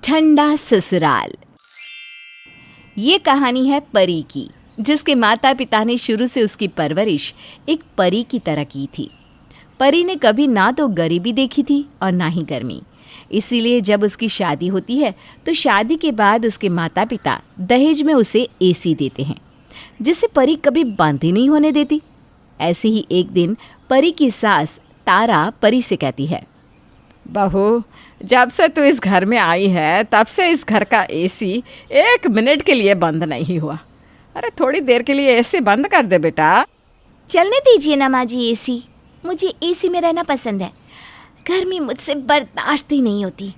ठंडा ससुराल। ये कहानी है परी की, जिसके माता पिता ने शुरू से उसकी परवरिश एक परी की तरह की थी। परी ने कभी ना तो गरीबी देखी थी और ना ही गर्मी। इसीलिए जब उसकी शादी होती है तो शादी के बाद उसके माता पिता दहेज में उसे एसी देते हैं, जिसे परी कभी बंद ही नहीं होने देती। ऐसे ही एक दिन परी की सास तारा परी से कहती है, बहू, जब से तू इस घर में आई है तब से इस घर का एसी 1 मिनट के लिए बंद नहीं हुआ। अरे थोड़ी देर के लिए एसी बंद कर दे बेटा। चलने दीजिए ना माँ जी एसी। मुझे एसी में रहना पसंद है, गर्मी मुझसे बर्दाश्त ही नहीं होती।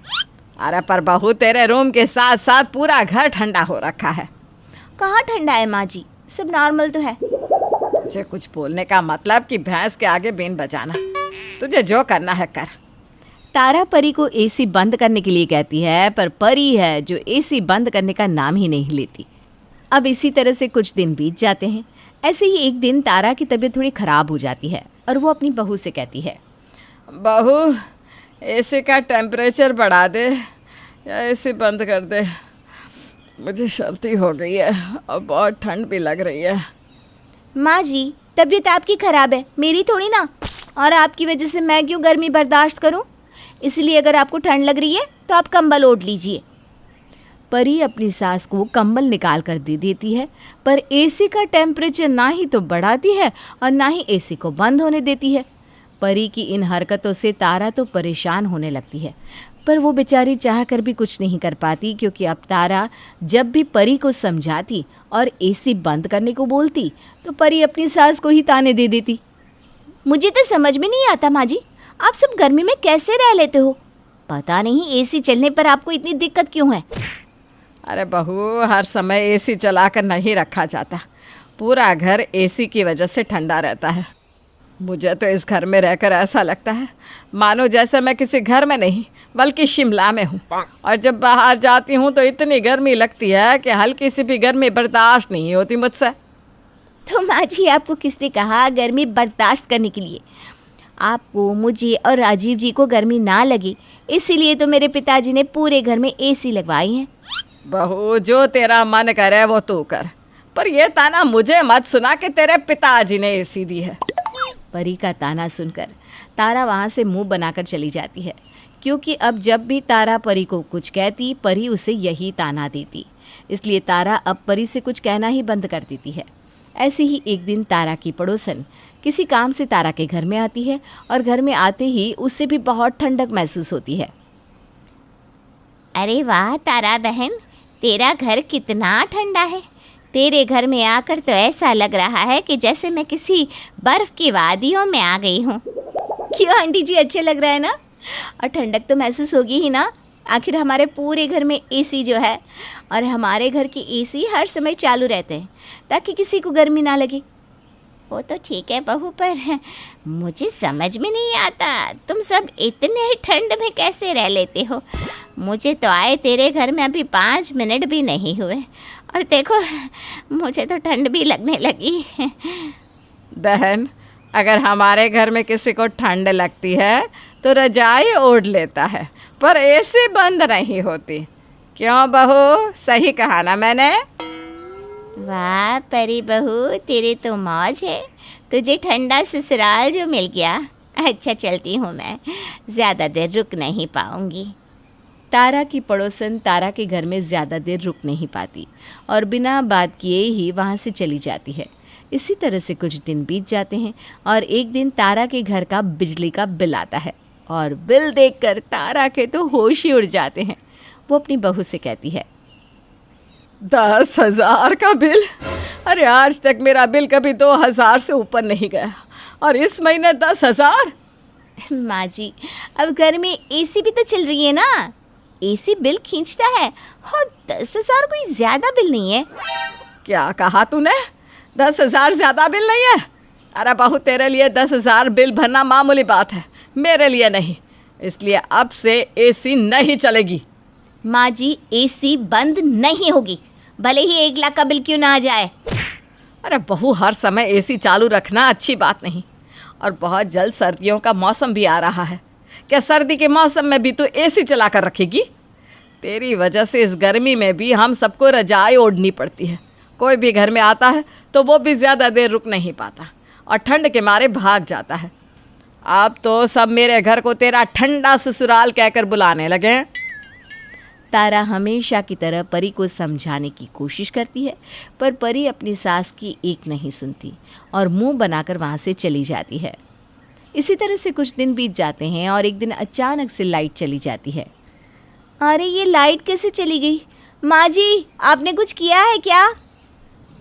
अरे पर बहू, तेरे रूम के साथ साथ पूरा घर ठंडा हो रखा है। कहाँ ठंडा है माँ जी, सब नॉर्मल तो है। तुझे कुछ बोलने का मतलब कि भैंस के आगे बीन बजाना। तुझे जो करना है कर। तारा परी को एसी बंद करने के लिए कहती है, पर परी है जो एसी बंद करने का नाम ही नहीं लेती। अब इसी तरह से कुछ दिन बीत जाते हैं। ऐसे ही एक दिन तारा की तबीयत थोड़ी ख़राब हो जाती है और वो अपनी बहू से कहती है, बहू, एसी का टेम्परेचर बढ़ा दे या एसी बंद कर दे। मुझे सर्दी हो गई है और बहुत ठंड भी लग रही है। माँ जी, तबीयत आपकी ख़राब है, मेरी थोड़ी ना। और आपकी वजह से मैं क्यों गर्मी बर्दाश्त करूँ? इसलिए अगर आपको ठंड लग रही है तो आप कंबल ओढ़ लीजिए। परी अपनी सास को कंबल निकाल कर दे देती है, पर एसी का टेम्परेचर ना ही तो बढ़ाती है और ना ही एसी को बंद होने देती है। परी की इन हरकतों से तारा तो परेशान होने लगती है, पर वो बेचारी चाह कर भी कुछ नहीं कर पाती, क्योंकि अब तारा जब भी परी को समझाती और एसी बंद करने को बोलती तो परी अपनी सास को ही ताने दे देती। मुझे तो समझ में नहीं आता माँ जी, आप सब गर्मी में कैसे रह लेते हो? पता नहीं एसी चलने पर आपको इतनी दिक्कत क्यों है? अरे बहू, हर समय एसी चलाकर नहीं रखा जाता। पूरा घर एसी की वजह से ठंडा रहता है। मुझे तो इस घर में रहकर ऐसा लगता है मानो जैसे मैं किसी घर में नहीं बल्कि शिमला में हूँ। और जब बाहर जाती हूँ तो इतनी गर्मी लगती है कि हल्की सी भी गर्मी बर्दाश्त नहीं होती मुझसे। तो माँ जी, आपको किसने कहा गर्मी बर्दाश्त करने के लिए? आपको, मुझे और राजीव जी को गर्मी ना लगी, इसीलिए तो मेरे पिताजी ने पूरे घर में एसी लगवाई है। बहू, जो तेरा मन करे वो तू कर, पर ये ताना मुझे मत सुना कि तेरे पिताजी ने एसी दी है। परी का ताना सुनकर तारा वहाँ से मुंह बनाकर चली जाती है, क्योंकि अब जब भी तारा परी को कुछ कहती, परी उसे यही ताना देती। इसलिए तारा अब परी से कुछ कहना ही बंद कर देती है। ऐसे ही एक दिन तारा की पड़ोसन किसी काम से तारा के घर में आती है और घर में आते ही उससे भी बहुत ठंडक महसूस होती है। अरे वाह तारा बहन, तेरा घर कितना ठंडा है। तेरे घर में आकर तो ऐसा लग रहा है कि जैसे मैं किसी बर्फ़ की वादियों में आ गई हूँ। क्यों आंटी जी, अच्छे लग रहा है ना? और ठंडक तो महसूस होगी ही ना, आखिर हमारे पूरे घर में एसी जो है, और हमारे घर की एसी हर समय चालू रहते हैं ताकि किसी को गर्मी ना लगे। वो तो ठीक है बहू, पर मुझे समझ में नहीं आता तुम सब इतने ठंड में कैसे रह लेते हो। मुझे तो आए तेरे घर में अभी 5 मिनट भी नहीं हुए और देखो मुझे तो ठंड भी लगने लगी। बहन, अगर हमारे घर में किसी को ठंड लगती है तो रजाई ओढ़ लेता है, पर एसी बंद नहीं होती। क्यों बहू, सही कहा ना मैंने? वाह परी बहू, तेरे तो मौज है, तुझे ठंडा ससुराल जो मिल गया। अच्छा चलती हूँ मैं, ज़्यादा देर रुक नहीं पाऊँगी। तारा की पड़ोसन तारा के घर में ज़्यादा देर रुक नहीं पाती और बिना बात किए ही वहाँ से चली जाती है। इसी तरह से कुछ दिन बीत जाते हैं और एक दिन तारा के घर का बिजली का बिल आता है और बिल देखकर तारा के तो होश ही उड़ जाते हैं। वो अपनी बहू से कहती है, 10,000 का बिल? अरे आज तक मेरा बिल कभी 2,000 से ऊपर नहीं गया और इस महीने 10,000? माँ जी, अब घर में एसी भी तो चल रही है ना, एसी बिल खींचता है और 10,000 कोई ज़्यादा बिल नहीं है। क्या कहा तूने? 10,000 ज़्यादा बिल नहीं है? अरे बहू, तेरे लिए 10,000 बिल भरना मामूली बात है, मेरे लिए नहीं। इसलिए अब से एसी नहीं चलेगी। माँ जी, एसी बंद नहीं होगी, भले ही 1 लाख का बिल क्यों ना आ जाए। अरे बहू, हर समय एसी चालू रखना अच्छी बात नहीं, और बहुत जल्द सर्दियों का मौसम भी आ रहा है। क्या सर्दी के मौसम में भी तू एसी चला कर रखेगी? तेरी वजह से इस गर्मी में भी हम सबको रजाई ओढ़नी पड़ती है। कोई भी घर में आता है तो वो भी ज़्यादा देर रुक नहीं पाता और ठंड के मारे भाग जाता है। अब तो सब मेरे घर को तेरा ठंडा ससुराल कहकर बुलाने लगे हैं। तारा हमेशा की तरह परी को समझाने की कोशिश करती है, पर परी अपनी सास की एक नहीं सुनती और मुंह बनाकर वहाँ से चली जाती है। इसी तरह से कुछ दिन बीत जाते हैं और एक दिन अचानक से लाइट चली जाती है। अरे ये लाइट कैसे चली गई? माँ जी, आपने कुछ किया है क्या?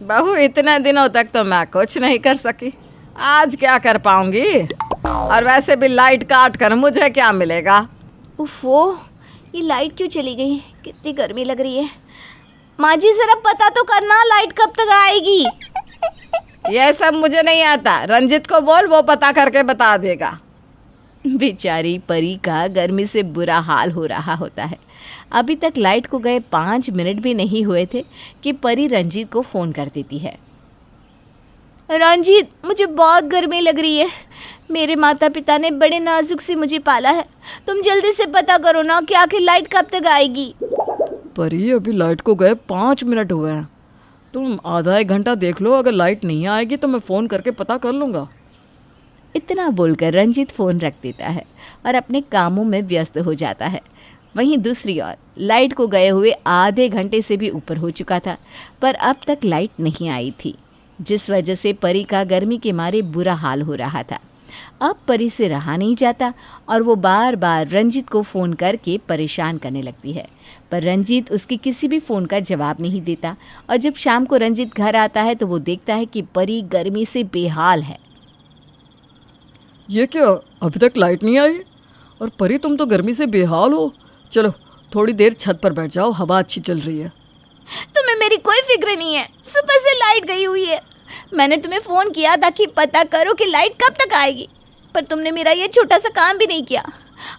बहू, इतने दिनों तक तो मैं कुछ नहीं कर सकी, आज क्या कर पाऊंगी? और वैसे भी लाइट काट कर मुझे क्या मिलेगा? उफ़ो, ये लाइट क्यों चली गई? कितनी गर्मी लग रही है। माँ जी, ज़रा पता तो करना लाइट कब तक आएगी। यह सब मुझे नहीं आता, रंजित को बोल, वो पता करके बता देगा। बेचारी परी का गर्मी से बुरा हाल हो रहा होता है। अभी तक लाइट को गए 5 मिनट भी नहीं हुए थे कि परी रंजीत को फ़ोन कर देती है। रंजीत, मुझे बहुत गर्मी लग रही है। मेरे माता पिता ने बड़े नाजुक से मुझे पाला है। तुम जल्दी से पता करो ना कि आखिर लाइट कब तक आएगी। परी, अभी लाइट को गए 5 मिनट हुए हैं, तुम आधा एक घंटा देख लो, अगर लाइट नहीं आएगी तो मैं फ़ोन करके पता कर लूँगा। इतना बोलकर रंजीत फ़ोन रख देता है और अपने कामों में व्यस्त हो जाता है। वहीं दूसरी ओर लाइट को गए हुए आधे घंटे से भी ऊपर हो चुका था, पर अब तक लाइट नहीं आई थी, जिस वजह से परी का गर्मी के मारे बुरा हाल हो रहा था। अब परी से रहा नहीं जाता और वो बार बार रंजीत को फ़ोन करके परेशान करने लगती है, पर रंजीत उसकी किसी भी फ़ोन का जवाब नहीं देता। और जब शाम को रंजीत घर आता है तो वो देखता है कि परी गर्मी से बेहाल है। ये क्या, अभी तक लाइट नहीं आई? और परी, तुम तो गर्मी से बेहाल हो। चलो थोड़ी देर छत पर बैठ जाओ, हवा अच्छी चल रही है। तुम्हें मेरी कोई फिक्र नहीं है। सुबह से लाइट गई हुई है। मैंने तुम्हें फ़ोन किया था कि पता करो कि लाइट कब तक आएगी, पर तुमने मेरा ये छोटा सा काम भी नहीं किया,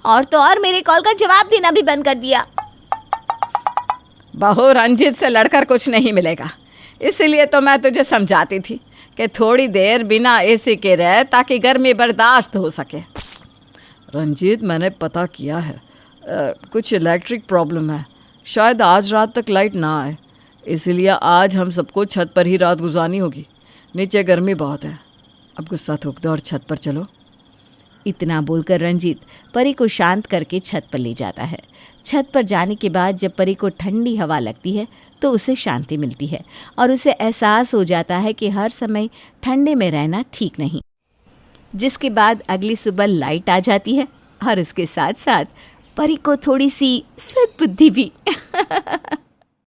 और तो और मेरे कॉल का जवाब देना भी बंद कर दिया। बहू, रंजीत से लड़कर कुछ नहीं मिलेगा, इसीलिए तो मैं तुझे समझाती थी कि थोड़ी देर बिना एसी के रह ताकि गर्मी बर्दाश्त हो सके। रंजीत, मैंने पता किया है, कुछ इलेक्ट्रिक प्रॉब्लम है, शायद आज रात तक लाइट ना आए, इसीलिए आज हम सबको छत पर ही रात गुजारनी होगी। नीचे गर्मी बहुत है, अब गुस्सा थूक दो और छत पर चलो। इतना बोलकर रंजीत परी को शांत करके छत पर ले जाता है। छत पर जाने के बाद जब परी को ठंडी हवा लगती है तो उसे शांति मिलती है और उसे एहसास हो जाता है कि हर समय ठंडे में रहना ठीक नहीं। जिसके बाद अगली सुबह लाइट आ जाती है और उसके साथ साथ परी को थोड़ी सी सद्बुद्धि भी।